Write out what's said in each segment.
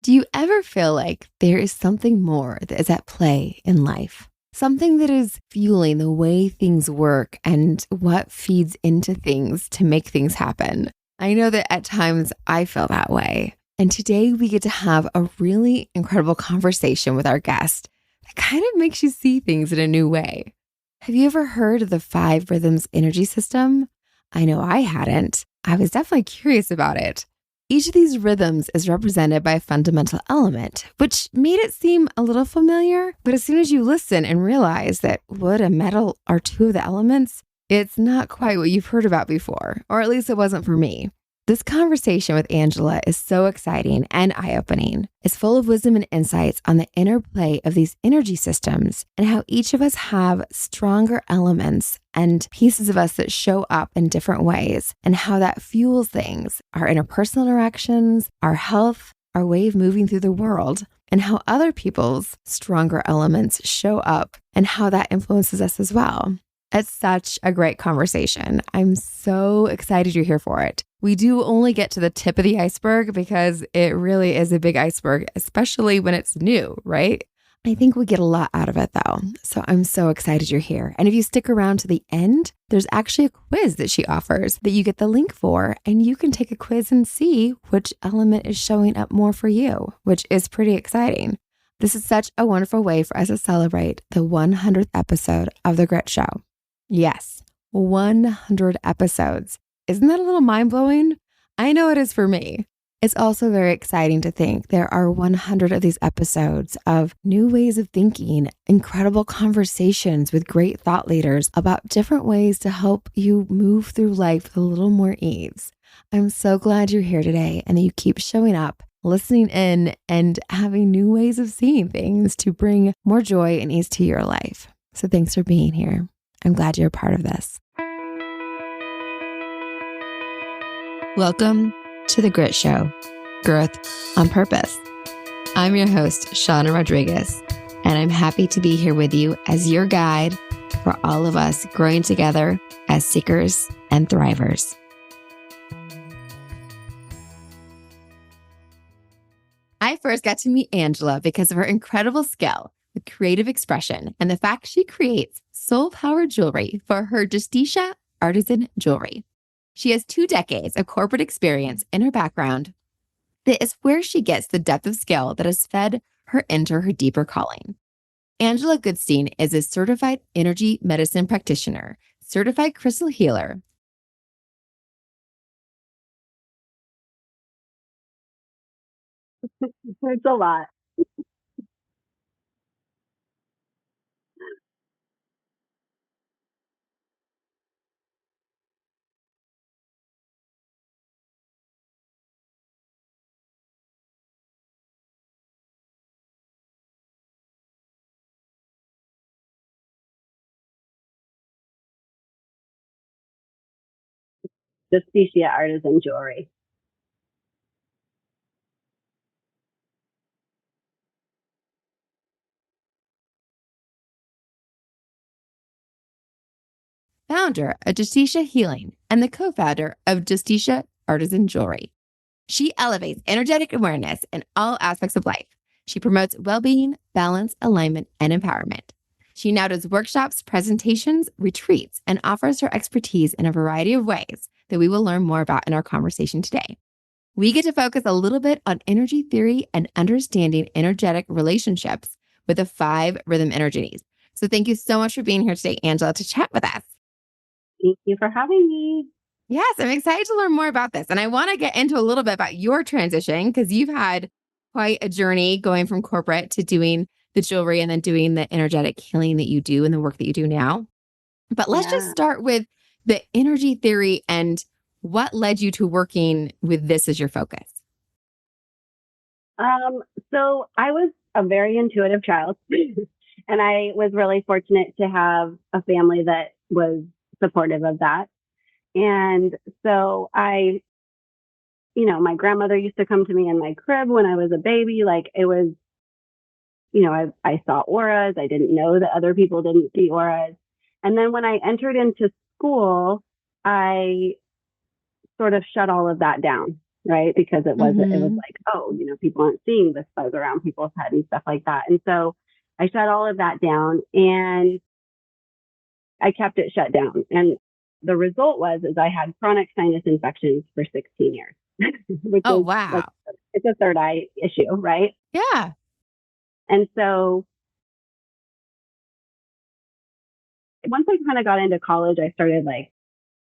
Do you ever feel like there is something more that is at play in life? Something that is fueling the way things work and what feeds into things to make things happen? I know that at times I feel that way. And today we get to have a really incredible conversation with our guest that kind of makes you see things in a new way. Have you ever heard of the 5 rhythms energy system? I know I hadn't. I was definitely curious about it. Each of these rhythms is represented by a fundamental element, which made it seem a little familiar. But as soon as you listen and realize that wood and metal are 2 of the elements, it's not quite what you've heard about before, or at least it wasn't for me. This conversation with Angela is so exciting and eye-opening. It's full of wisdom and insights on the interplay of these energy systems and how each of us have stronger elements and pieces of us that show up in different ways and how that fuels things, our interpersonal interactions, our health, our way of moving through the world, and how other people's stronger elements show up and how that influences us as well. It's such a great conversation. I'm so excited you're here for it. We do only get to the tip of the iceberg because it really is a big iceberg, especially when it's new, right? I think we get a lot out of it though. So I'm so excited you're here. And if you stick around to the end, there's actually a quiz that she offers that you get the link for, and you can take a quiz and see which element is showing up more for you, which is pretty exciting. This is such a wonderful way for us to celebrate the 100th episode of The Grit Show. Yes, 100 episodes. Isn't that a little mind-blowing? I know it is for me. It's also very exciting to think there are 100 of these episodes of new ways of thinking, incredible conversations with great thought leaders about different ways to help you move through life with a little more ease. I'm so glad you're here today and that you keep showing up, listening in, and having new ways of seeing things to bring more joy and ease to your life. So thanks for being here. I'm glad you're a part of this. Welcome to The Grit Show, Growth on Purpose. I'm your host, Shawna Rodrigues, and I'm happy to be here with you as your guide for all of us growing together as seekers and thrivers. I first got to meet Angela because of her incredible skill with creative expression and the fact she creates soul-powered jewelry for her Justicia artisan jewelry. She has 2 decades of corporate experience in her background. That is where she gets the depth of skill that has fed her into her deeper calling. Angela Goodstein is a certified energy medicine practitioner, certified crystal healer. It's a lot. Justicia artisan jewelry. Founder of Justicia Healing and the co-founder of Justicia Artisan Jewelry. She elevates energetic awareness in all aspects of life. She promotes well-being, balance, alignment, and empowerment. She now does workshops, presentations, retreats, and offers her expertise in a variety of ways that we will learn more about in our conversation today. We get to focus a little bit on energy theory and understanding energetic relationships with the 5 rhythm energies. So thank you so much for being here today, Angela, to chat with us. Thank you for having me. Yes, I'm excited to learn more about this. And I want to get into a little bit about your transition because you've had quite a journey going from corporate to doing the jewelry and then doing the energetic healing that you do and the work that you do now. But let's just start with the energy theory and what led you to working with this as your focus. So I was a very intuitive child, and I was really fortunate to have a family that was supportive of that. And so my grandmother used to come to me in my crib when I was a baby. Like it was, I saw auras. I didn't know that other people didn't see auras. And then when I entered into school, I sort of shut all of that down. right? Because it was Mm-hmm. like, oh, people aren't seeing this buzz around people's head and stuff like that. And so I shut all of that down and I kept it shut down. And the result was is I had chronic sinus infections for 16 years, which Oh, is wow. like it's a third eye issue, right? Yeah. And so once I kind of got into college, I started like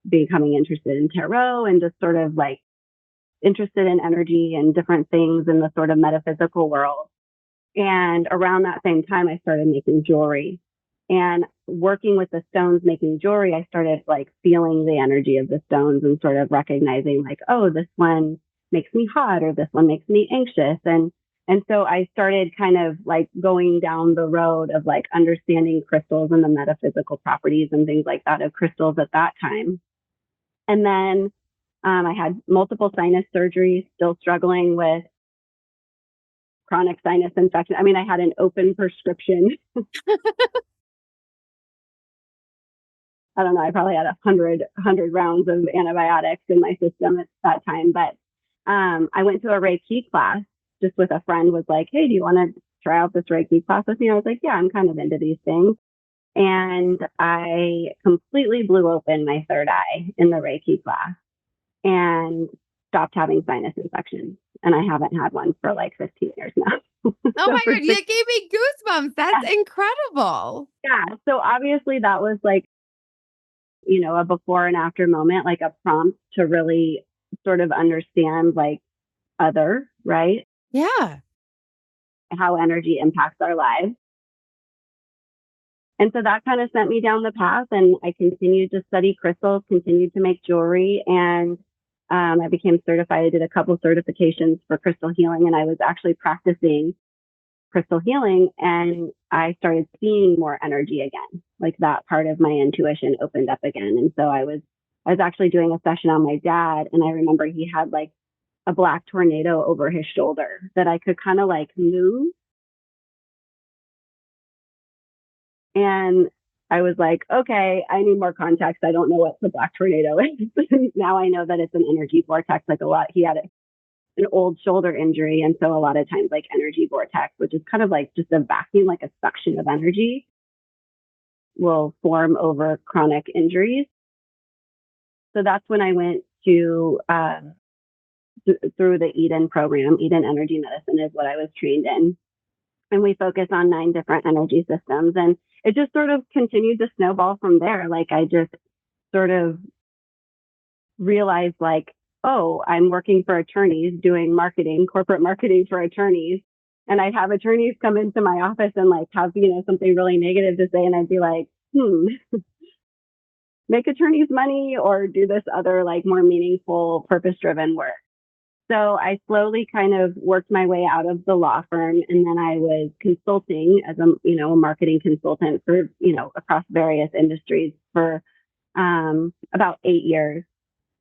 becoming interested in tarot and just sort of like interested in energy and different things in the sort of metaphysical world. And around that same time, I started making jewelry. And working with the stones, making jewelry, I started like feeling the energy of the stones and sort of recognizing like, oh, this one makes me hot or this one makes me anxious. And so I started kind of like going down the road of like understanding crystals and the metaphysical properties and things like that of crystals at that time. And then I had multiple sinus surgeries, still struggling with chronic sinus infection. I mean, I had an open prescription. I don't know. I probably had 100 rounds of antibiotics in my system at that time. But I went to a Reiki class just with a friend was like, hey, do you want to try out this Reiki class with me? I was like, yeah, I'm kind of into these things. And I completely blew open my third eye in the Reiki class and stopped having sinus infections. And I haven't had one for like 15 years now. Oh So my for God, six, you gave me goosebumps. That's incredible. yeah. So obviously that was like, a before and after moment, like a prompt to really sort of understand like other, right? Yeah. How energy impacts our lives. And so that kind of sent me down the path and I continued to study crystals, continued to make jewelry and I became certified. I did a couple certifications for crystal healing and I was actually practicing crystal healing and I started seeing more energy again. Like that part of my intuition opened up again. And so I was actually doing a session on my dad and I remember he had like a black tornado over his shoulder that I could kind of like move. And I was like, okay, I need more context. I don't know what the black tornado is. Now I know that it's an energy vortex. Like a lot, he had an old shoulder injury. And so a lot of times, like energy vortex, which is kind of like just a vacuum, like a suction of energy, will form over chronic injuries. So that's when I went to through the Eden program. Eden Energy Medicine is what I was trained in. And we focus on 9 different energy systems. And it just sort of continued to snowball from there. Like I just sort of realized like, oh, I'm working for attorneys doing marketing, corporate marketing for attorneys. And I'd have attorneys come into my office and like have, something really negative to say. And I'd be like, make attorneys money or do this other like more meaningful, purpose driven work. So I slowly kind of worked my way out of the law firm. And then I was consulting as a marketing consultant for, across various industries for about 8 years.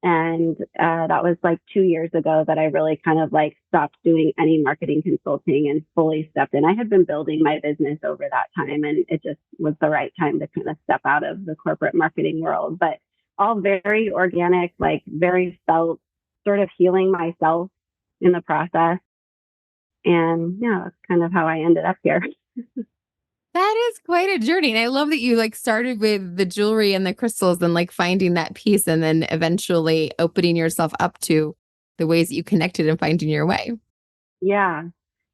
And that was like 2 years ago that I really kind of like stopped doing any marketing consulting and fully stepped in. I had been building my business over that time and it just was the right time to kind of step out of the corporate marketing world. But all very organic, like very felt sort of healing myself in the process. And yeah, that's kind of how I ended up here. That is quite a journey. And I love that you like started with the jewelry and the crystals and like finding that piece and then eventually opening yourself up to the ways that you connected and finding your way. Yeah.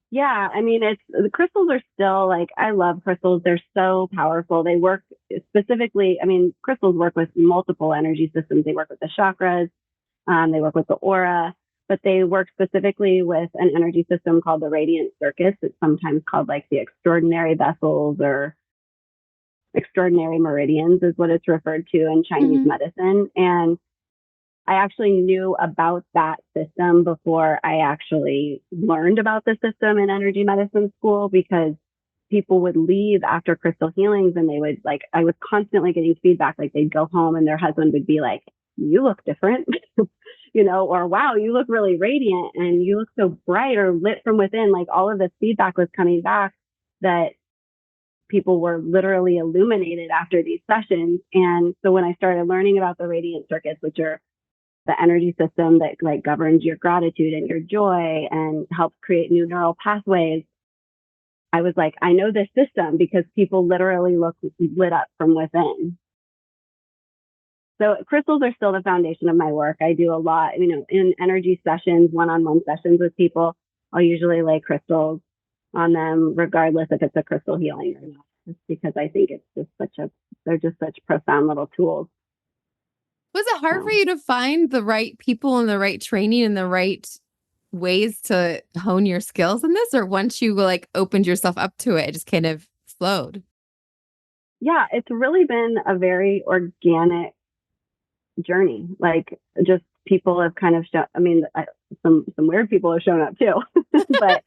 Yeah, I mean, it's the crystals are still like, I love crystals. They're so powerful. They work specifically, I mean, crystals work with multiple energy systems. They work with the chakras, they work with the aura, but they work specifically with an energy system called the radiant circuits. It's sometimes called like the extraordinary vessels or extraordinary meridians, is what it's referred to in Chinese Hmm. medicine. And I actually knew about that system before I actually learned about the system in energy medicine school because people would leave after crystal healings and they would like, I was constantly getting feedback. Like they'd go home and their husband would be like, you look different, or wow, you look really radiant and you look so bright or lit from within. Like all of this feedback was coming back that people were literally illuminated after these sessions. And so when I started learning about the radiant circuits, which are the energy system that like governs your gratitude and your joy and helps create new neural pathways. I was like, I know this system because people literally look lit up from within. So crystals are still the foundation of my work. I do a lot, in energy sessions, one-on-one sessions with people. I'll usually lay crystals on them, regardless if it's a crystal healing or not, just because I think it's just they're just such profound little tools. Was it hard So, for you to find the right people and the right training and the right ways to hone your skills in this? Or once you like opened yourself up to it, it just kind of flowed? yeah, it's really been a very organic journey. Like just people have kind of shown, some weird people have shown up too, but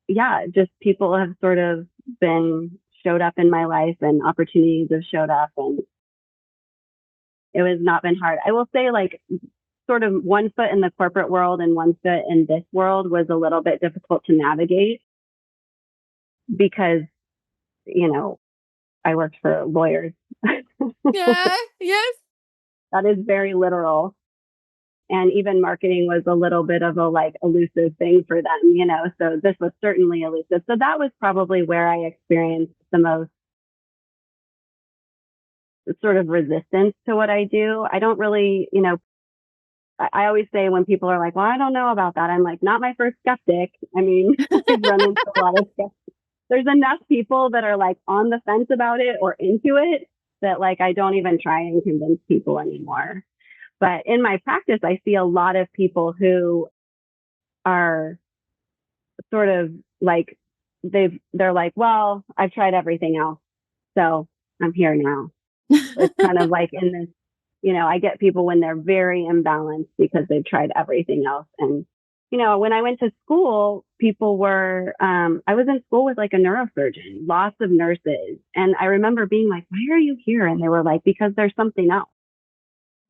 yeah, just people have sort of showed up in my life and opportunities have showed up and it has not been hard. I will say like sort of one foot in the corporate world and one foot in this world was a little bit difficult to navigate because, I worked for lawyers. Yeah. Yes. That is very literal. And even marketing was a little bit of a like elusive thing for them, so this was certainly elusive. So that was probably where I experienced the most sort of resistance to what I do. I don't really, I always say when people are like, well, I don't know about that. I'm like, not my first skeptic. I mean, I've run into a lot of skeptics. There's enough people that are like on the fence about it or into it that like I don't even try and convince people anymore. But in my practice, I see a lot of people who are sort of like, they're like, well, I've tried everything else. So I'm here now. It's kind of like in this, I get people when they're very imbalanced because they've tried everything else. And, when I went to school, people were, I was in school with like a neurosurgeon, lots of nurses. And I remember being like, why are you here? And they were like, because there's something else.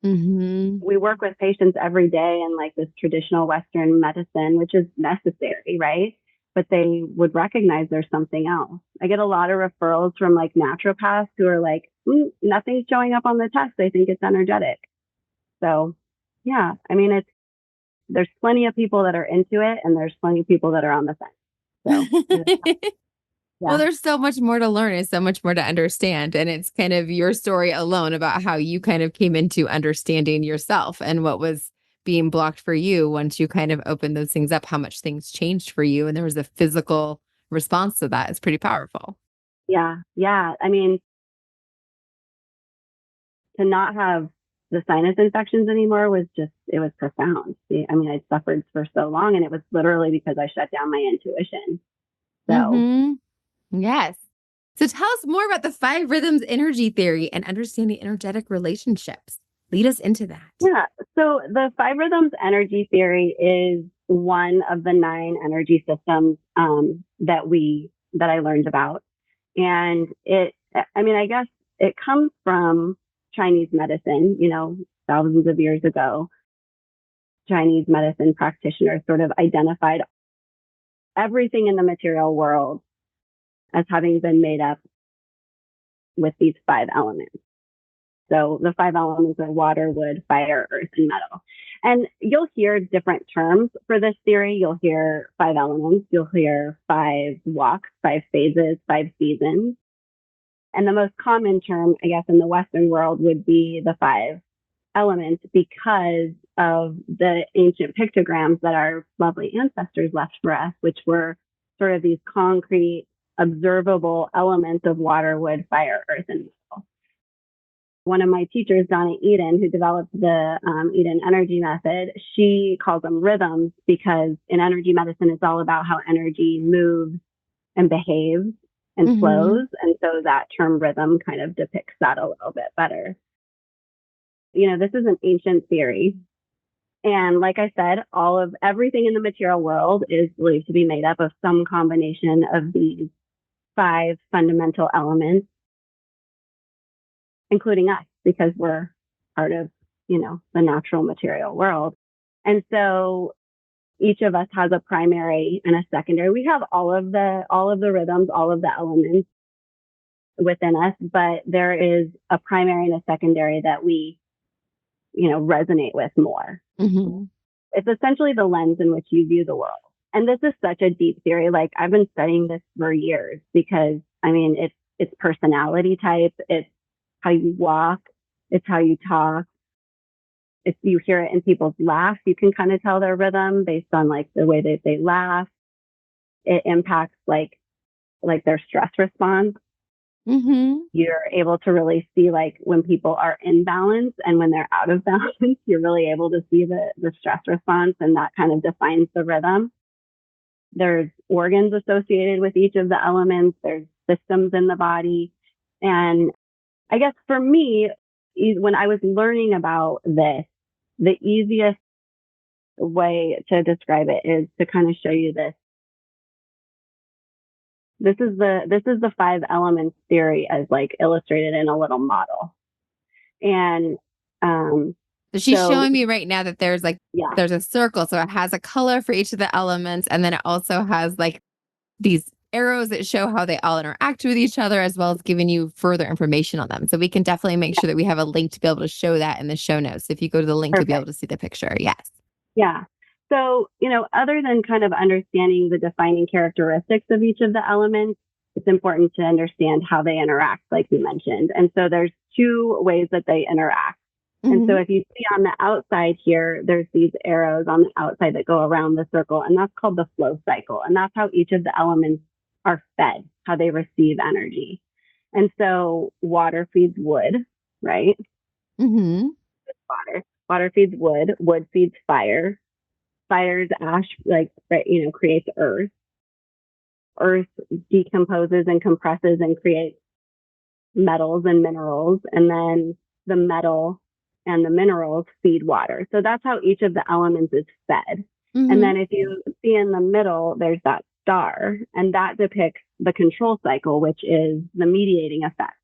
Mm-hmm. We work with patients every day in like this traditional Western medicine, which is necessary, right? But they would recognize there's something else. I get a lot of referrals from like naturopaths who are like, nothing's showing up on the test. They think it's energetic. So yeah, there's plenty of people that are into it and there's plenty of people that are on the fence. So Well, yeah. there's so much more to learn and so much more to understand. And it's kind of your story alone about how you kind of came into understanding yourself and what was being blocked for you once you kind of opened those things up, how much things changed for you. And there was a physical response to that. It's pretty powerful. Yeah. Yeah. To not have the sinus infections anymore it was profound. I suffered for so long and it was literally because I shut down my intuition. So Mm-hmm. Yes. So tell us more about the five rhythms energy theory and understanding energetic relationships. Lead us into that. yeah, so the five rhythms energy theory is one of the 9 energy systems that I learned about. And I guess it comes from Chinese medicine, thousands of years ago. Chinese medicine practitioners sort of identified everything in the material world as having been made up with these 5 elements. So the 5 elements are water, wood, fire, earth, and metal. And you'll hear different terms for this theory. You'll hear 5 elements. You'll hear 5 walks, 5 phases, 5 seasons. And the most common term, I guess, in the Western world would be the 5 elements because of the ancient pictograms that our lovely ancestors left for us, which were sort of these concrete, observable elements of water, wood, fire, earth, and metal. One of my teachers, Donna Eden, who developed the Eden energy method, she calls them rhythms because in energy medicine, it's all about how energy moves and behaves and Mm-hmm. flows. And so that term rhythm kind of depicts that a little bit better. This is an ancient theory. And like I said, everything in the material world is believed to be made up of some combination of these 5 fundamental elements, including us, because we're part of, the natural material world. And so each of us has a primary and a secondary. We have all of the rhythms, all of the elements. within us, but there is a primary and a secondary that we, resonate with more. Mm-hmm. It's essentially the lens in which you view the world. And this is such a deep theory. Like, I've been studying this for years because, it's personality type. It's how you walk. It's how you talk. If you hear it in people's laugh, you can kind of tell their rhythm based on like the way that they laugh. It impacts like their stress response. Mm-hmm. You're able to really see like when people are in balance and when they're out of balance, you're really able to see the stress response, and that kind of defines the rhythm. There's organs associated with each of the elements. There's systems in the body. And I guess for me, when I was learning about this, the easiest way to describe it is to kind of show you this. This is the 5 elements theory as like illustrated in a little model. And So she's so showing me right now that there's yeah, there's a circle. So it has a color for each of the elements. And then it also has like these arrows that show how they all interact with each other, as well as giving you further information on them. So we can definitely make sure that we have a link to be able to show that in the show notes. If you go to the link, you'll be able to see the picture. Yes. yeah. So, other than kind of understanding the defining characteristics of each of the elements, it's important to understand how they interact, like you mentioned. And so there's 2 ways that they interact. And so if you see on the outside here, there's these arrows on the outside that go around the circle, and that's called the flow cycle. And that's how each of the elements are fed, how they receive energy. And so water feeds wood, right? Mm-hmm. Water feeds wood. Wood feeds fire. Fire's ash, creates earth. Earth decomposes and compresses and creates metals and minerals. And then the metal and the minerals feed water. So that's how each of the elements is fed. Mm-hmm. And then if you see in the middle, there's that star, and that depicts the control cycle, which is the mediating effect.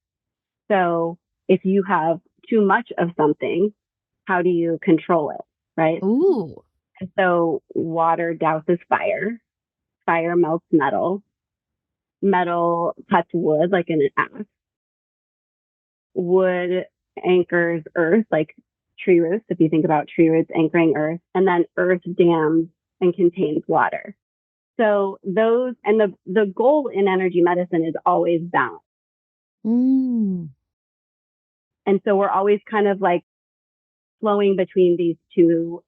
So if you have too much of something, how do you control it, right? Ooh. And so water douses fire. Fire melts metal. Metal cuts wood like in an axe. Wood anchors earth like tree roots, if you think about tree roots anchoring earth. And then earth dams and contains water. So those, and the goal in energy medicine is always balance. Mm. And so we're always kind of like flowing between these two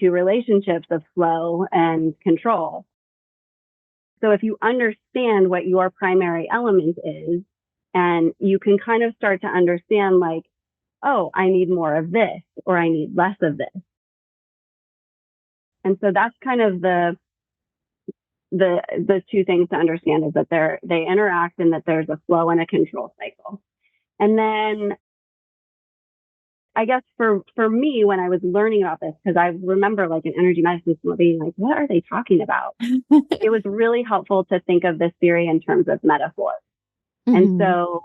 relationships of flow and control. So if you understand what your primary element is, and you can kind of start to understand like, oh, I need more of this, or I need less of this. And so that's kind of the 2 things to understand, is that they interact and that there's a flow and a control cycle. And then I guess for me, when I was learning about this, because I remember like in energy medicine school being like, what are they talking about? It was really helpful to think of this theory in terms of metaphors. Mm-hmm. And so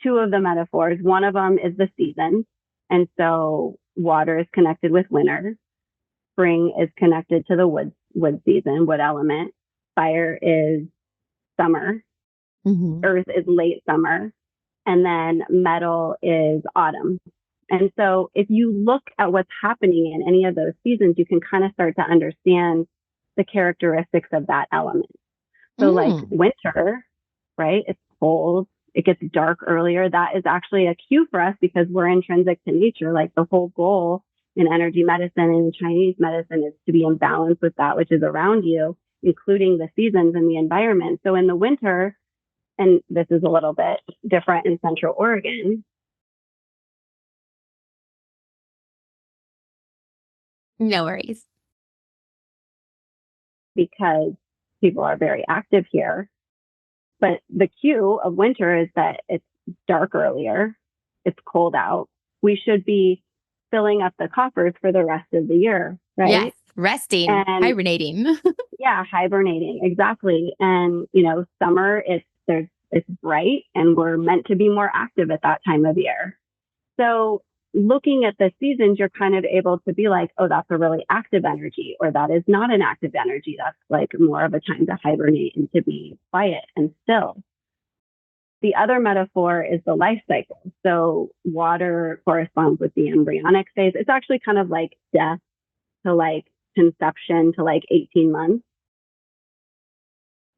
2 of the metaphors, one of them is the seasons. And so water is connected with winter. Spring is connected to the wood season, wood element. Fire is summer. Mm-hmm. Earth is late summer. And then metal is autumn. And so if you look at what's happening in any of those seasons, you can kind of start to understand the characteristics of that element. So like winter, right? It's cold. It gets dark earlier. That is actually a cue for us because we're intrinsic to nature. Like the whole goal in energy medicine and Chinese medicine is to be in balance with that which is around you, including the seasons and the environment. So in the winter, and this is a little bit different in Central Oregon. No worries. Because people are very active here. But the cue of winter is that it's dark earlier, it's cold out. We should be filling up the coffers for the rest of the year, right? Yes, resting, and hibernating. Yeah, hibernating, exactly. And summer, it's bright, and we're meant to be more active at that time of year. So looking at the seasons, you're kind of able to be like, oh, that's a really active energy, or that is not an active energy. That's like more of a time to hibernate and to be quiet and still. The other metaphor is the life cycle. So water corresponds with the embryonic phase. It's actually kind of like death to like conception to like 18 months.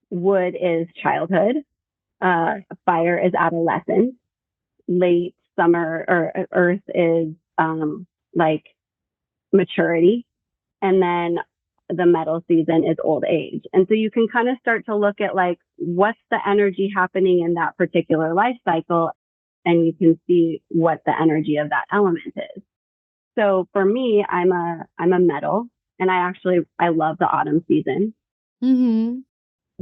Wood is childhood. Fire is adolescence. Late summer or earth is like maturity. And then the metal season is old age. And so you can kind of start to look at like, what's the energy happening in that particular life cycle? And you can see what the energy of that element is. So for me, I'm a metal, and I love the autumn season. Mm-hmm.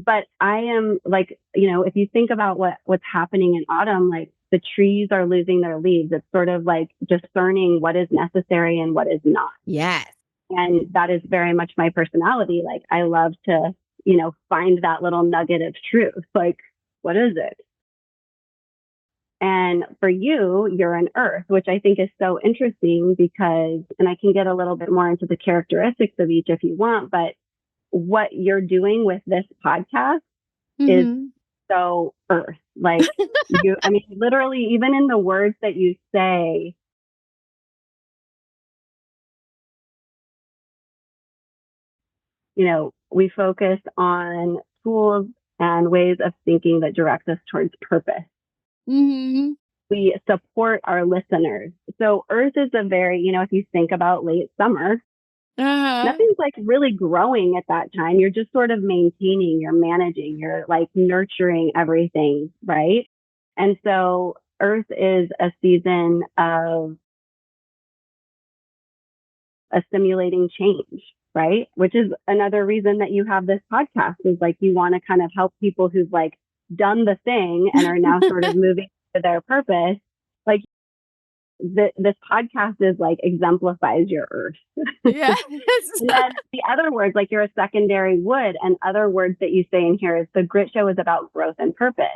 But I am like, if you think about what's happening in autumn, like the trees are losing their leaves. It's sort of like discerning what is necessary and what is not. Yes. And that is very much my personality. Like I love to, find that little nugget of truth. Like, what is it? And for you, you're an earth, which I think is so interesting because, and I can get a little bit more into the characteristics of each if you want, but what you're doing with this podcast is so earth. Like literally, even in the words that you say, we focus on tools and ways of thinking that direct us towards purpose. Mm-hmm. We support our listeners. So earth is a very, if you think about late summer, nothing's like really growing at that time. You're just sort of maintaining, you're managing, you're like nurturing everything, right? And so earth is a season of assimilating change, right? Which is another reason that you have this podcast, is like you want to kind of help people who've like done the thing and are now sort of moving to their purpose. Like this podcast is like exemplifies your earth. Yes. And then the other words, like you're a secondary wood, and other words that you say in here is the grit show is about growth and purpose.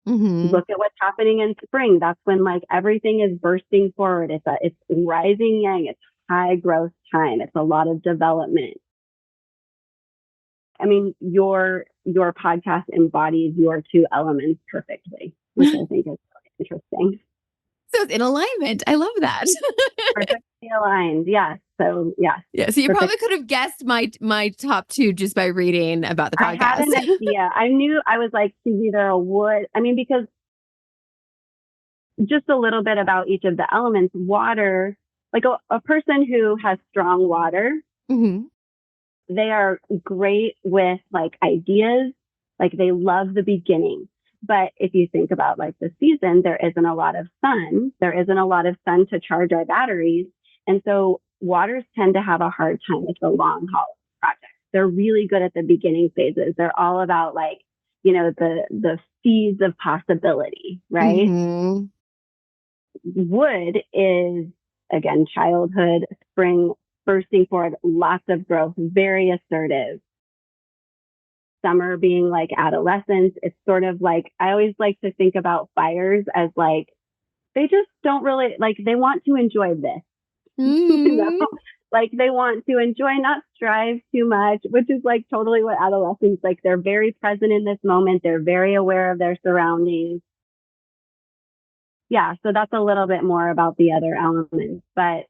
Mm-hmm. Look at what's happening in spring. That's when like everything is bursting forward. It's rising yang. It's high growth time. It's a lot of development. I mean, your podcast embodies your two elements perfectly, which I think is really interesting. So it's in alignment. I love that. Perfectly aligned. Yes. So yeah. Yeah. So you probably could have guessed my top two just by reading about the podcast. I had an idea. I knew, I was like, she's either a wood. I mean, because just a little bit about each of the elements. Water, like a person who has strong water, mm-hmm. they are great with like ideas. Like they love the beginning. But if you think about like the season, there isn't a lot of sun. There isn't a lot of sun to charge our batteries. And so waters tend to have a hard time with the long haul projects. They're really good at the beginning phases. They're all about like, the seeds of possibility, right? Mm-hmm. Wood is, again, childhood, spring, bursting forward, lots of growth, very assertive. Summer being like adolescence. It's sort of like, I always like to think about fires as like, they just don't really, like, they want to enjoy this. Mm-hmm. Like they want to enjoy, not strive too much, which is like totally what adolescents, like they're very present in this moment. They're very aware of their surroundings. Yeah. So that's a little bit more about the other elements, but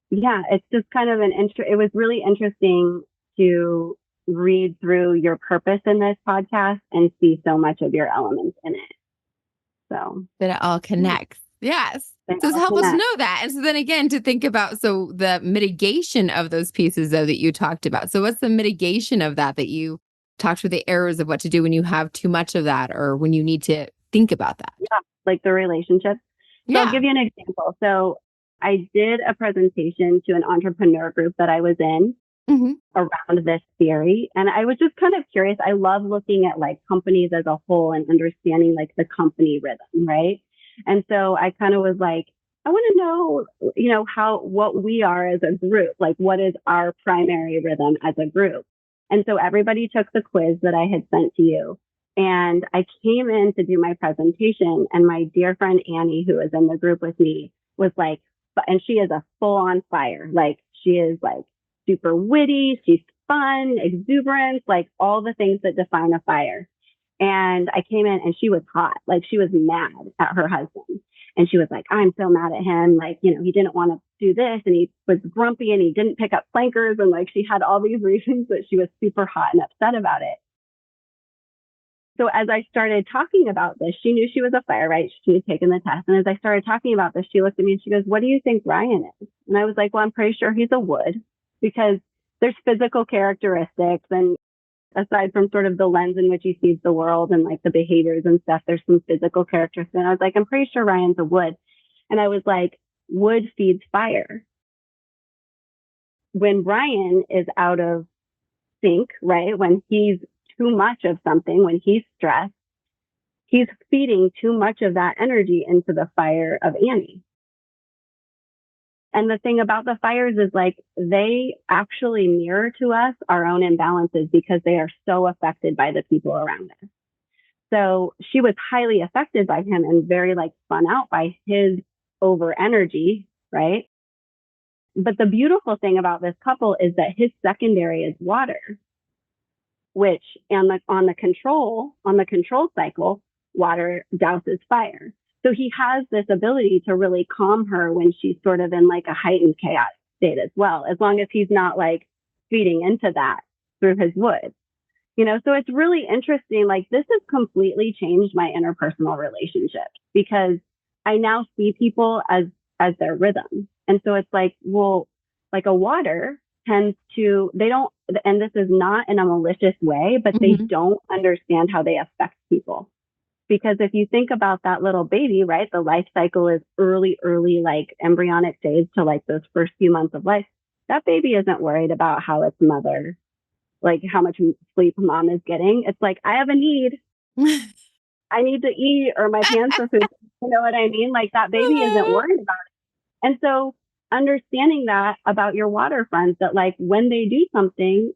yeah, it's just kind of it was really interesting to read through your purpose in this podcast and see so much of your elements in it. So that it all connects. Yes. So it's help us know that. And so then again, to think about, so the mitigation of those pieces though that you talked about. So what's the mitigation of that you talked with, the errors of what to do when you have too much of that or when you need to think about that? Yeah, like the relationship. So I'll give you an example. So I did a presentation to an entrepreneur group that I was in around this theory. And I was just kind of curious. I love looking at like companies as a whole and understanding like the company rhythm, right? And so I kind of was like, I want to know, what we are as a group, like what is our primary rhythm as a group? And so everybody took the quiz that I had sent to you. And I came in to do my presentation, and my dear friend Annie, who is in the group with me, was like, and she is a full on fire. Like she is like super witty. She's fun, exuberance, like all the things that define a fire. And I came in and she was hot. Like she was mad at her husband. And she was like, I'm so mad at him. Like, you know, he didn't want to do this and he was grumpy and he didn't pick up flankers. And like she had all these reasons that she was super hot and upset about it. So as I started talking about this, she knew she was a fire, right? She had taken the test. And as I started talking about this, she looked at me and she goes, what do you think Ryan is? And I was like, well, I'm pretty sure he's a wood because there's physical characteristics. And aside from sort of the lens in which he sees the world and like the behaviors and stuff, there's some physical characteristics. And I was like, I'm pretty sure Ryan's a wood. And I was like, wood feeds fire. When Ryan is out of sync, right? When he's too much of something, when he's stressed, he's feeding too much of that energy into the fire of Annie. And the thing about the fires is like they actually mirror to us our own imbalances because they are so affected by the people around us. So she was highly affected by him and very like spun out by his over energy, right? But the beautiful thing about this couple is that his secondary is water, which on the control cycle, water douses fire. So he has this ability to really calm her when she's sort of in like a heightened chaotic state as well, as long as he's not like feeding into that through his wood. You know, so it's really interesting. Like this has completely changed my interpersonal relationships because I now see people as their rhythm. And so it's like, well, like a water tends to, they don't, and this is not in a malicious way, but they don't understand how they affect people. Because if you think about that little baby, right, the life cycle is early, like embryonic stage to like those first few months of life. That baby isn't worried about how its mother, like how much sleep mom is getting. It's like, I have a need. I need to eat or my pants are food. You know what I mean? Like that baby isn't worried about it. And so understanding that about your water friends, that like when they do something,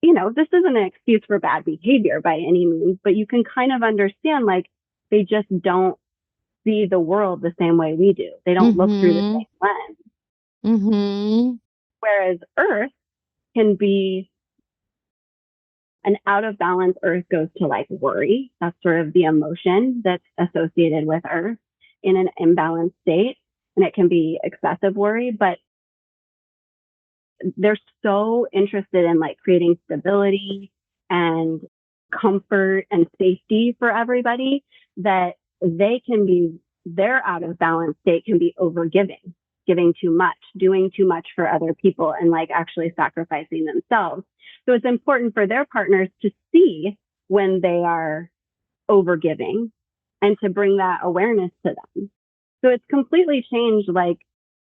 you know, this isn't an excuse for bad behavior by any means, but you can kind of understand like they just don't see the world the same way we do. They don't look through the same lens. Whereas Earth can be an out of balance. Earth goes to like worry. That's sort of the emotion that's associated with Earth in an imbalanced state. And it can be excessive worry, but they're so interested in like creating stability and comfort and safety for everybody that their out of balance state can be overgiving, giving too much, doing too much for other people and like actually sacrificing themselves. So it's important for their partners to see when they are overgiving and to bring that awareness to them. So it's completely changed. Like,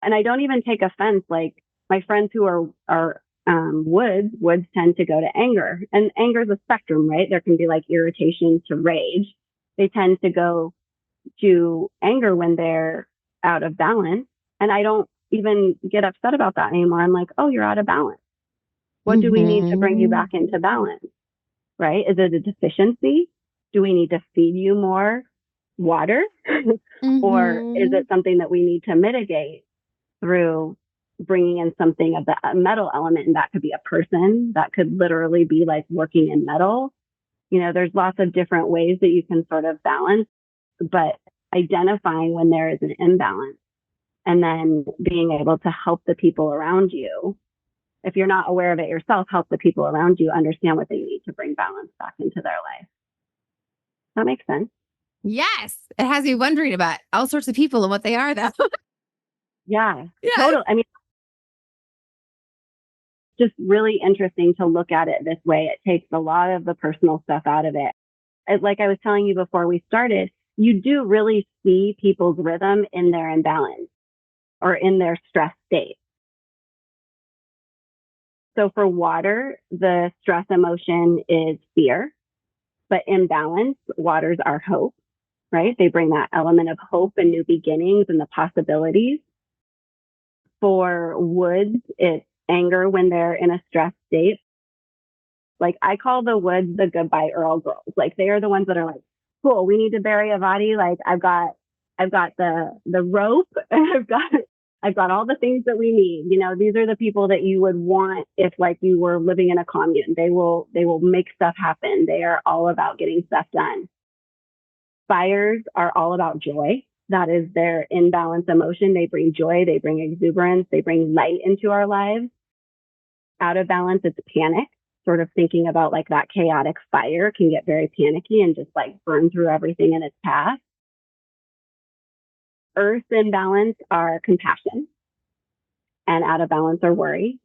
and I don't even take offense. Like my friends who are woods tend to go to anger, and anger is a spectrum, right? There can be like irritation to rage. They tend to go to anger when they're out of balance. And I don't even get upset about that anymore. I'm like, oh, you're out of balance. What do we need to bring you back into balance? Right? Is it a deficiency? Do we need to feed you more water? Or is it something that we need to mitigate through bringing in something of the metal element? And that could be a person, that could literally be like working in metal. You know, there's lots of different ways that you can sort of balance, but identifying when there is an imbalance and then being able to help the people around you. If you're not aware of it yourself, help the people around you understand what they need to bring balance back into their life. That makes sense. Yes. It has me wondering about all sorts of people and what they are, though. Yeah, totally. I mean, just really interesting to look at it this way. It takes a lot of the personal stuff out of it. Like I was telling you before we started, you do really see people's rhythm in their imbalance or in their stress state. So for water, the stress emotion is fear, but imbalance, waters are hope, right? They bring that element of hope and new beginnings and the possibilities. For woods, it's anger when they're in a stress state. Like I call the woods the goodbye Earl girls. Like they are the ones that are like, cool, we need to bury a body. Like I've got the rope. I've got I've got all the things that we need. You know, these are the people that you would want if like you were living in a commune. They will make stuff happen. They are all about getting stuff done. Fires are all about joy. That is their imbalance emotion. They bring joy, they bring exuberance, they bring light into our lives. Out of balance, it's panic. Sort of thinking about like that chaotic fire can get very panicky and just like burn through everything in its path. Earth in balance are compassion, and out of balance are worry.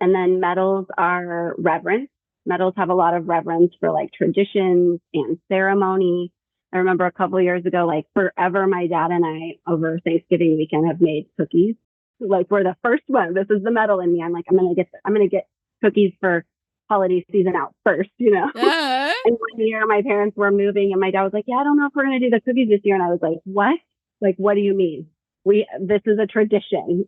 And then metals are reverence. Metals have a lot of reverence for like traditions and ceremony. I remember a couple of years ago, like forever, my dad and I over Thanksgiving weekend have made cookies. Like we're the first one. This is the metal in me. I'm like, I'm gonna get cookies for holiday season out first, you know. And one year my parents were moving and my dad was like, yeah, I don't know if we're gonna do the cookies this year. And I was like, what? Like, what do you mean? This is a tradition.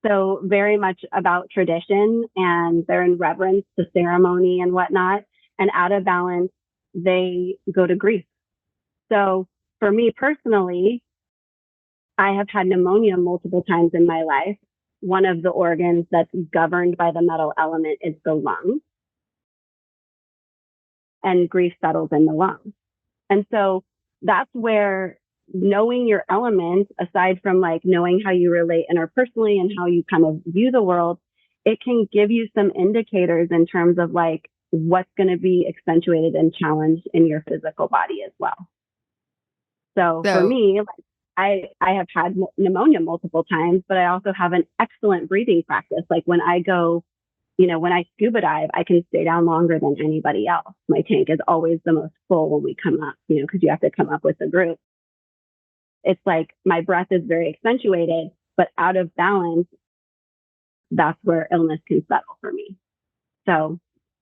So very much about tradition, and they're in reverence to ceremony and whatnot. And out of balance, they go to grief. So for me personally, I have had pneumonia multiple times in my life. One of the organs that's governed by the metal element is the lungs, and grief settles in the lungs. And so that's where knowing your element, aside from like knowing how you relate interpersonally and how you kind of view the world, it can give you some indicators in terms of like what's going to be accentuated and challenged in your physical body as well. So for me, like, I have had pneumonia multiple times, but I also have an excellent breathing practice. Like when I go, you know, when I scuba dive, I can stay down longer than anybody else. My tank is always the most full when we come up, you know, because you have to come up with the group. It's like my breath is very accentuated, but out of balance, that's where illness can settle for me. So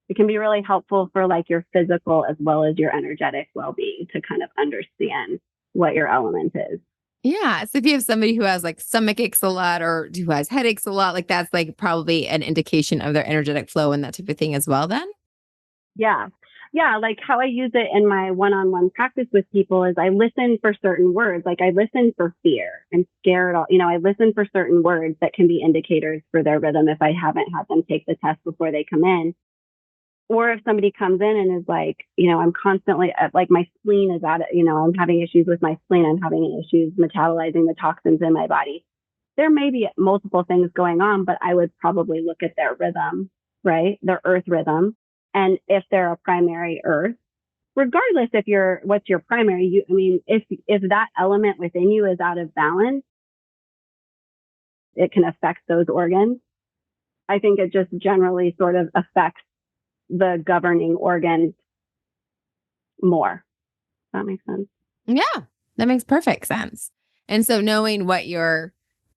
it can be really helpful for like your physical as well as your energetic well-being to kind of understand what your element is. Yeah. So if you have somebody who has like stomach aches a lot or who has headaches a lot, like that's like probably an indication of their energetic flow and that type of thing as well then? Yeah. Yeah. Like how I use it in my one-on-one practice with people is I listen for certain words. Like I listen for fear and scared. You know, I listen for certain words that can be indicators for their rhythm if I haven't had them take the test before they come in. Or if somebody comes in and is like, you know, I'm constantly like my spleen is at it, you know, I'm having issues with my spleen. I'm having issues metabolizing the toxins in my body. There may be multiple things going on, but I would probably look at their rhythm, right? Their earth rhythm. And if they're a primary earth, regardless if what's your primary, if that element within you is out of balance, it can affect those organs. I think it just generally sort of affects the governing organs more. Does that make sense? Yeah, that makes perfect sense. And so knowing what your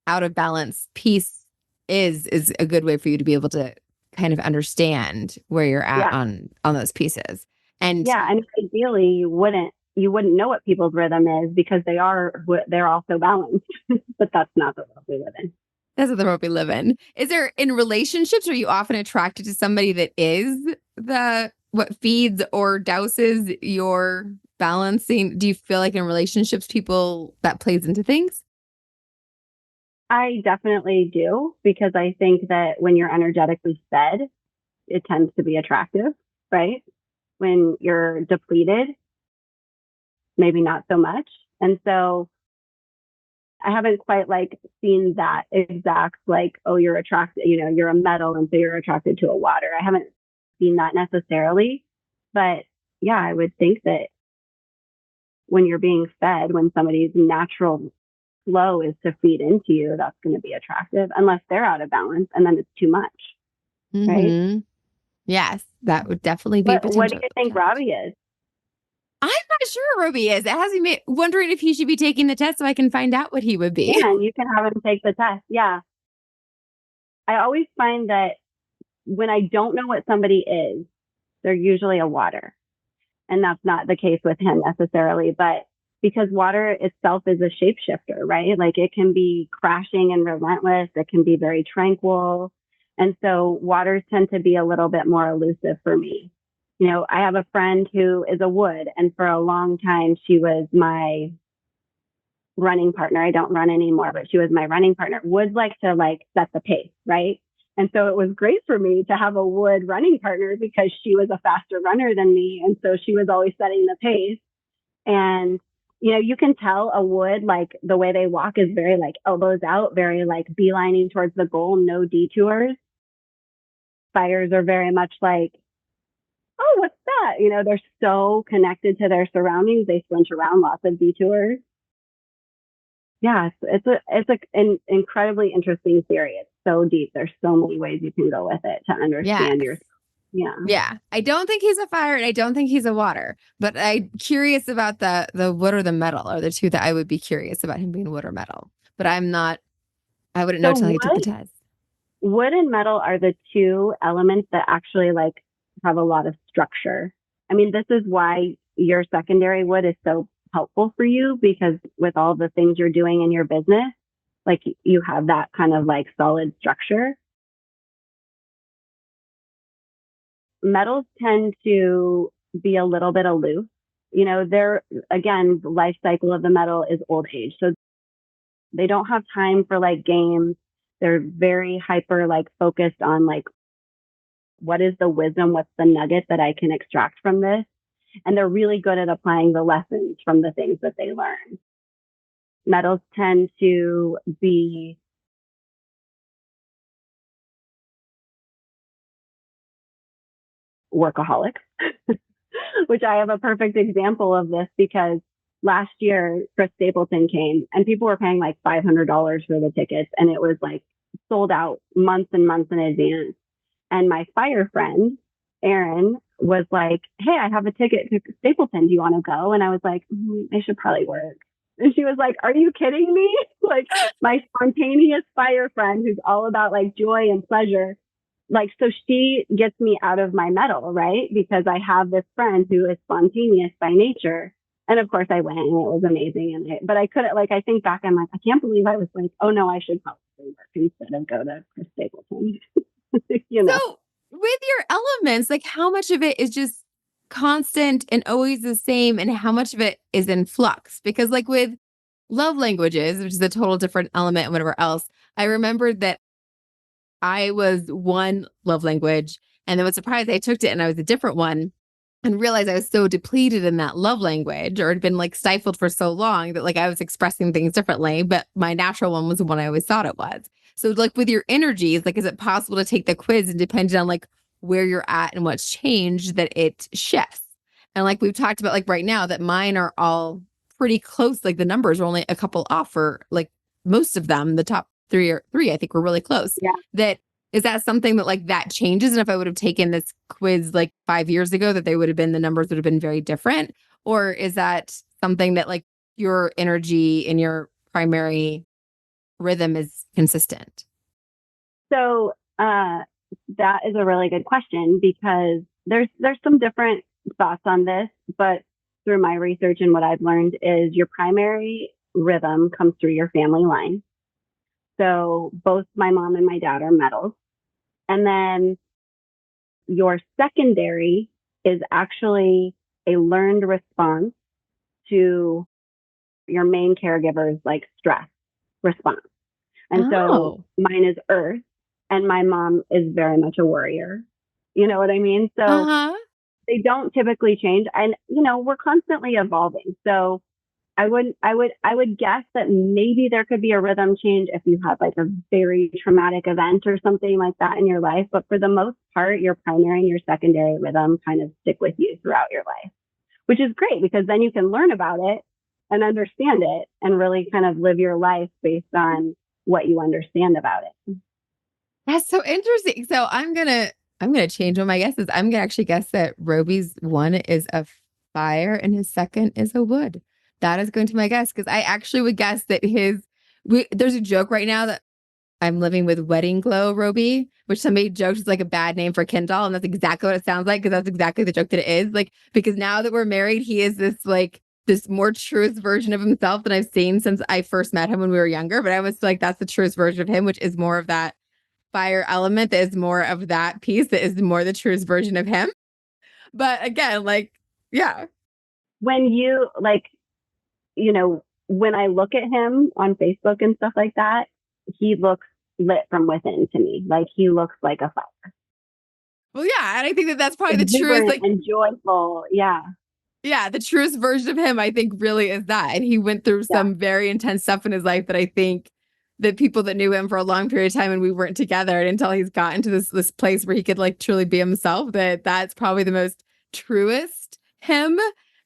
out of balance piece is a good way for you to be able to kind of understand where you're at on those pieces. And yeah, and ideally you wouldn't know what people's rhythm is because they're also balanced, but that's not the world we live in. That's not the world we live in. Is there in relationships, are you often attracted to somebody that is what feeds or douses your balancing? Do you feel like in relationships, people that plays into things? I definitely do, because I think that when you're energetically fed, it tends to be attractive, right? When you're depleted, maybe not so much. And so I haven't quite like seen that exact like, oh, you're attracted, you know, you're a metal and so you're attracted to a water. I haven't seen that necessarily, but yeah, I would think that when you're being fed, when somebody's natural flow is to feed into you, that's going to be attractive unless they're out of balance and then it's too much. Mm-hmm. Right? Yes, that would definitely be a potential. What do you think Robbie is? I'm not sure Robbie is. It has me wondering if he should be taking the test so I can find out what he would be. Yeah, you can have him take the test. Yeah. I always find that when I don't know what somebody is, they're usually a water. And that's not the case with him necessarily, but because water itself is a shapeshifter, right? Like it can be crashing and relentless. It can be very tranquil. And so waters tend to be a little bit more elusive for me. You know, I have a friend who is a wood, and for a long time, she was my running partner. I don't run anymore, but she was my running partner, would like to like set the pace, right? And so it was great for me to have a wood running partner because she was a faster runner than me. And so she was always setting the pace. And, you know, you can tell a wood, like the way they walk is very like elbows out, very like beelining towards the goal, no detours. Fires are very much like, oh, what's that? You know, they're so connected to their surroundings. They switch around, lots of detours. Yeah, an incredibly interesting theory. It's so deep. There's so many ways you can go with it to Yes. understand your. Yeah. Yeah. I don't think he's a fire and I don't think he's a water, but I'm curious about the wood or the metal are the two that I would be curious about him being wood or metal. But I wouldn't know So until I took the test. wood and metal are the two elements that actually like have a lot of structure. I mean, this is why your secondary wood is so helpful for you, because with all the things you're doing in your business, like you have that kind of like solid structure. Metals tend to be a little bit aloof. You know, again, the life cycle of the metal is old age. So they don't have time for like games. They're very hyper like focused on like, what is the wisdom? What's the nugget that I can extract from this? And they're really good at applying the lessons from the things that they learn. Metals tend to be workaholics, which I have a perfect example of this because last year Chris Stapleton came and people were paying like $500 for the tickets and it was like sold out months and months in advance. And my fire friend, Erin, was like, hey, I have a ticket to Stapleton. Do you want to go? And I was like, I should probably work. And she was like, are you kidding me? Like my spontaneous fire friend who's all about like joy and pleasure. Like, so she gets me out of my metal, right? Because I have this friend who is spontaneous by nature. And of course I went and it was amazing. But I couldn't, like, I think back, I'm like, I can't believe I was like, oh no, I should probably work instead of go to Chris Stapleton. You know? So with your elements, like how much of it is just constant and always the same and how much of it is in flux? Because like with love languages, which is a total different element and whatever else, I remembered that I was one love language and then was surprised I took it and I was a different one and realized I was so depleted in that love language or had been like stifled for so long that like I was expressing things differently, but my natural one was the one I always thought it was. So like with your energies, like is it possible to take the quiz and depending on like where you're at and what's changed that it shifts? And like we've talked about like right now that mine are all pretty close. Like the numbers are only a couple off for like most of them. The top three, I think were really close. Yeah. That is that something that like that changes? And if I would have taken this quiz like 5 years ago, that they would have been, the numbers would have been very different? Or is that something that like your energy and your primary rhythm is consistent? So that is a really good question because there's some different thoughts on this, but through my research and what I've learned is your primary rhythm comes through your family line. So both my mom and my dad are metals. And then your secondary is actually a learned response to your main caregiver's like stress response. And so mine is earth and my mom is very much a warrior. You know what I mean? So they don't typically change. And, you know, we're constantly evolving. So I would guess that maybe there could be a rhythm change if you had like a very traumatic event or something like that in your life. But for the most part, your primary and your secondary rhythm kind of stick with you throughout your life, which is great because then you can learn about it and understand it and really kind of live your life based on what you understand about it. That's so interesting. So I'm gonna change one of my guesses. I'm gonna actually guess that Roby's one is a fire and his second is a wood. That is going to be my guess because I actually would guess that there's a joke right now that I'm living with wedding glow Roby, which somebody jokes is like a bad name for Kindle, and that's exactly what it sounds like because that's exactly the joke that it is. Like because now that we're married, he is this more truest version of himself than I've seen since I first met him when we were younger. But I was like, that's the truest version of him, which is more of that fire element that is more of that piece that is more the truest version of him. But again, like, yeah. When you like, you know, when I look at him on Facebook and stuff like that, he looks lit from within to me. Like he looks like a fire. Well, yeah. And I think that that's probably the truest, Exuberant like, and joyful. Yeah. yeah, the truest version of him, I think, really is that. And he went through Yeah. some very intense stuff in his life that I think that people that knew him for a long period of time and we weren't together and until he's gotten to this place where he could like truly be himself, that's probably the most truest him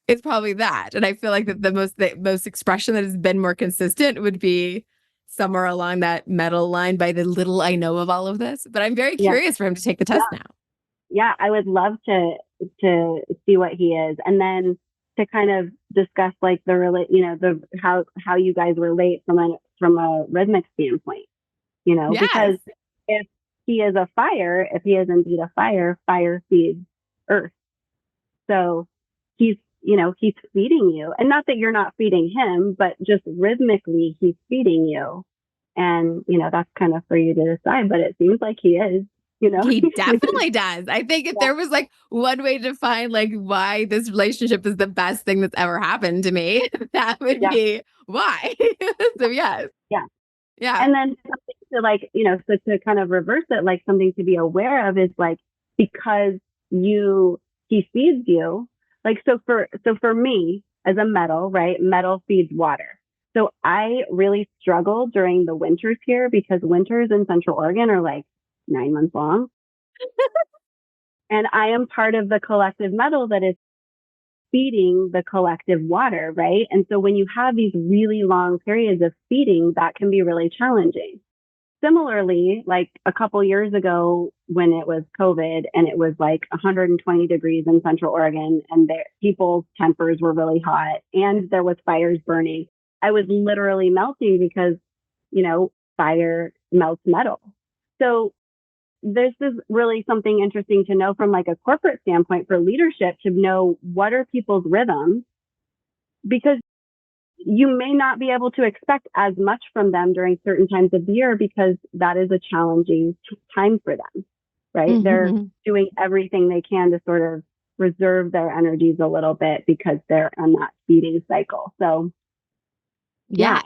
is probably that. And I feel like that the most expression that has been more consistent would be somewhere along that metal line by the little I know of all of this. But I'm very Yeah. curious for him to take the test now. Yeah. I would love to see what he is. And then to kind of discuss like how you guys relate from a rhythmic standpoint, Yes. because if he is a fire, if he is indeed a fire, fire feeds earth. So he's feeding you, and not that you're not feeding him, but just rhythmically he's feeding you. And, that's kind of for you to decide, but it seems like he is. He definitely does. I think if there was like one way to find like why this relationship is the best thing that's ever happened to me, that would be why. So yes. Yeah. Yeah. And then something to like, so to kind of reverse it, like something to be aware of is like, because he feeds you. Like, so for me as a metal, right? Metal feeds water. So I really struggle during the winters here because winters in Central Oregon are like 9 months long. And I am part of the collective metal that is feeding the collective water, right? And so when you have these really long periods of feeding, that can be really challenging. Similarly, like a couple years ago when it was COVID and it was like 120 degrees in Central Oregon and people's tempers were really hot and there was fires burning, I was literally melting because, fire melts metal. So this is really something interesting to know from like a corporate standpoint for leadership, to know what are people's rhythms, because you may not be able to expect as much from them during certain times of the year because that is a challenging time for them, right? Mm-hmm. They're doing everything they can to sort of reserve their energies a little bit because they're on that feeding cycle. So yeah.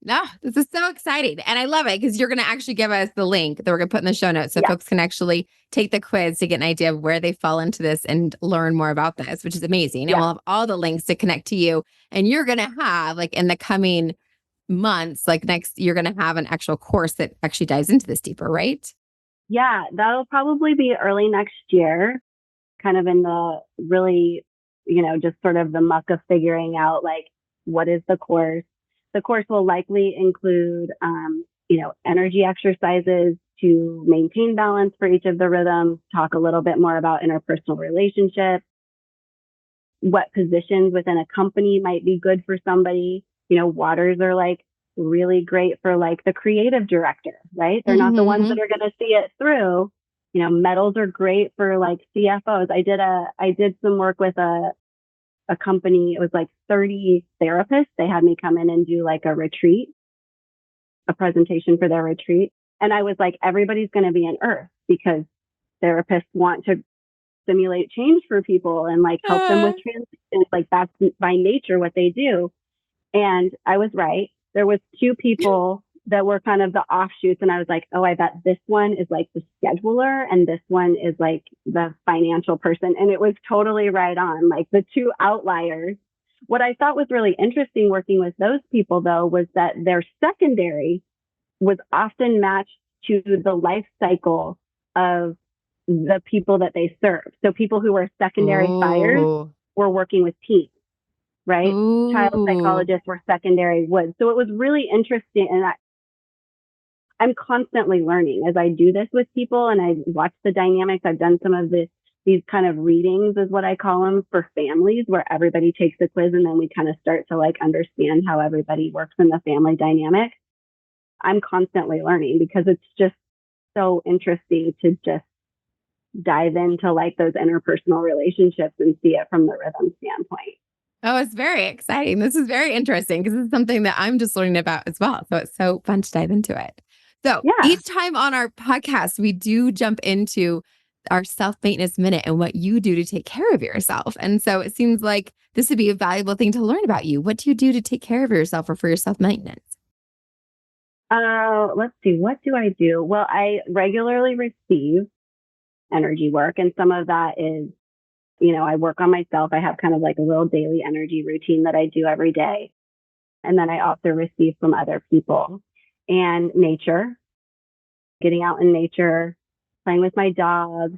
No, this is so exciting. And I love it because you're going to actually give us the link that we're going to put in the show notes so folks can actually take the quiz to get an idea of where they fall into this and learn more about this, which is amazing. And we'll have all the links to connect to you. And you're going to have like in the coming months, like next, you're going to have an actual course that actually dives into this deeper, right? Yeah, that'll probably be early next year, kind of in the really, just sort of the muck of figuring out like, what is the course? The course will likely include, energy exercises to maintain balance for each of the rhythms, talk a little bit more about interpersonal relationships, what positions within a company might be good for somebody. Waters are like really great for like the creative director, right? They're not the ones that are going to see it through. Metals are great for like CFOs. I did some work with a company. It was like 30 therapists. They had me come in and do like a presentation for their retreat. And I was like, everybody's going to be in earth because therapists want to stimulate change for people and like help them with transitions. Like that's by nature what they do. And I was right. There was 2 people that were kind of the offshoots. And I was like, oh, I bet this one is like the scheduler and this one is like the financial person. And it was totally right on, like the 2 outliers. What I thought was really interesting working with those people, though, was that their secondary was often matched to the life cycle of the people that they served. So people who were secondary fires were working with teens, right? Child psychologists were secondary woods. So it was really interesting. And I'm constantly learning as I do this with people and I watch the dynamics. I've done some of these kind of readings is what I call them for families where everybody takes the quiz and then we kind of start to like understand how everybody works in the family dynamic. I'm constantly learning because it's just so interesting to just dive into like those interpersonal relationships and see it from the rhythm standpoint. Oh, it's very exciting. This is very interesting because it's something that I'm just learning about as well. So it's so fun to dive into it. So each time on our podcast, we do jump into our self-maintenance minute and what you do to take care of yourself. And so it seems like this would be a valuable thing to learn about you. What do you do to take care of yourself or for your self-maintenance? Let's see. What do I do? Well, I regularly receive energy work, and some of that is, I work on myself. I have kind of like a little daily energy routine that I do every day. And then I also receive from other people and nature, getting out in nature, playing with my dog,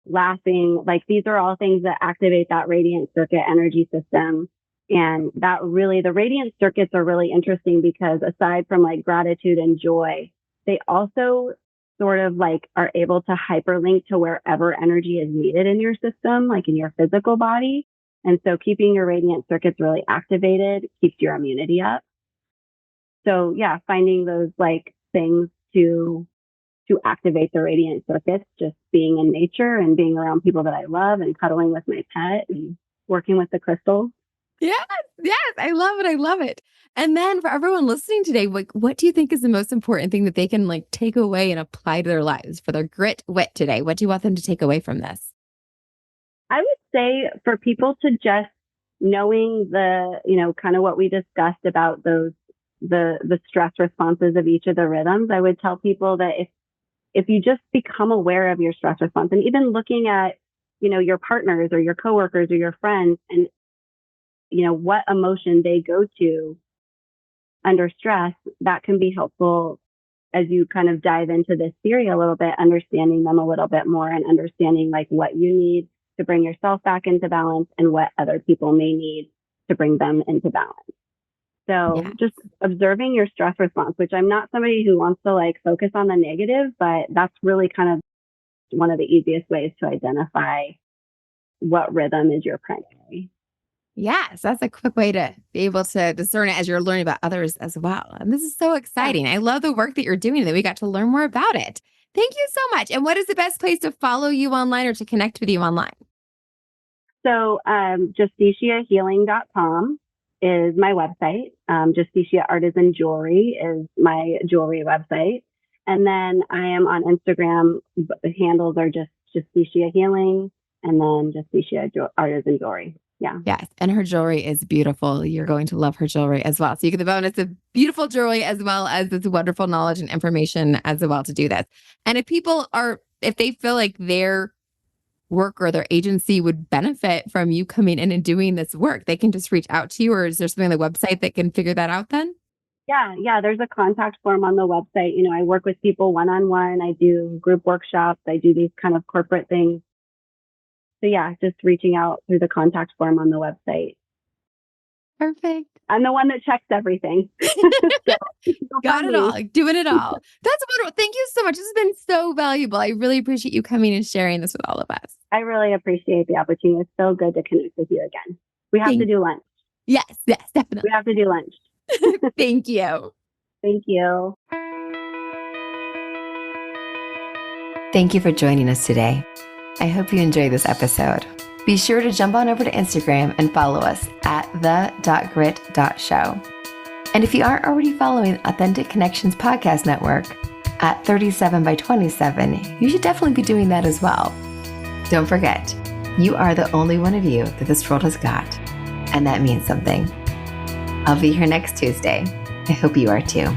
laughing. Like these are all things that activate that radiant circuit energy system. And that really, the radiant circuits are really interesting because aside from like gratitude and joy, they also sort of like are able to hyperlink to wherever energy is needed in your system, like in your physical body. And so keeping your radiant circuits really activated keeps your immunity up. So yeah, finding those like things to activate the radiant circuits, just being in nature and being around people that I love and cuddling with my pet and working with the crystals. Yes, yes, I love it. I love it. And then for everyone listening today, what do you think is the most important thing that they can like take away and apply to their lives for their grit wit today? What do you want them to take away from this? I would say for people to just knowing the, kind of what we discussed about the stress responses of each of the rhythms, I would tell people that if you just become aware of your stress response and even looking at, your partners or your coworkers or your friends and, what emotion they go to under stress, that can be helpful as you kind of dive into this theory a little bit, understanding them a little bit more and understanding like what you need to bring yourself back into balance and what other people may need to bring them into balance. So just observing your stress response, which I'm not somebody who wants to like focus on the negative, but that's really kind of one of the easiest ways to identify what rhythm is your primary. Yes, that's a quick way to be able to discern it as you're learning about others as well. And this is so exciting. I love the work that you're doing and that we got to learn more about it. Thank you so much. And what is the best place to follow you online or to connect with you online? So justiciahealing.com is my website. Justicia Artisan Jewelry is my jewelry website. And then I am on Instagram. The handles are just Justicia Healing and then Justicia Artisan Jewelry. Yeah. Yes. And her jewelry is beautiful. You're going to love her jewelry as well. So you get the bonus of beautiful jewelry as well as this wonderful knowledge and information as well to do this. And if they feel like their work or their agency would benefit from you coming in and doing this work, they can just reach out to you, or is there something on the website that can figure that out then? Yeah. There's a contact form on the website. I work with people one-on-one. I do group workshops. I do these kind of corporate things. So yeah, just reaching out through the contact form on the website. Perfect. I'm the one that checks everything. Got it all. Doing it all. That's wonderful. Thank you so much. This has been so valuable. I really appreciate you coming and sharing this with all of us. I really appreciate the opportunity. It's so good to connect with you again. We have to do lunch. Yes, definitely. We have to do lunch. Thank you. Thank you. Thank you for joining us today. I hope you enjoyed this episode. Be sure to jump on over to Instagram and follow us at the.grit.show. And if you aren't already following Authentic Connections Podcast Network at 37 by 27, you should definitely be doing that as well. Don't forget, you are the only one of you that this world has got, and that means something. I'll be here next Tuesday. I hope you are too.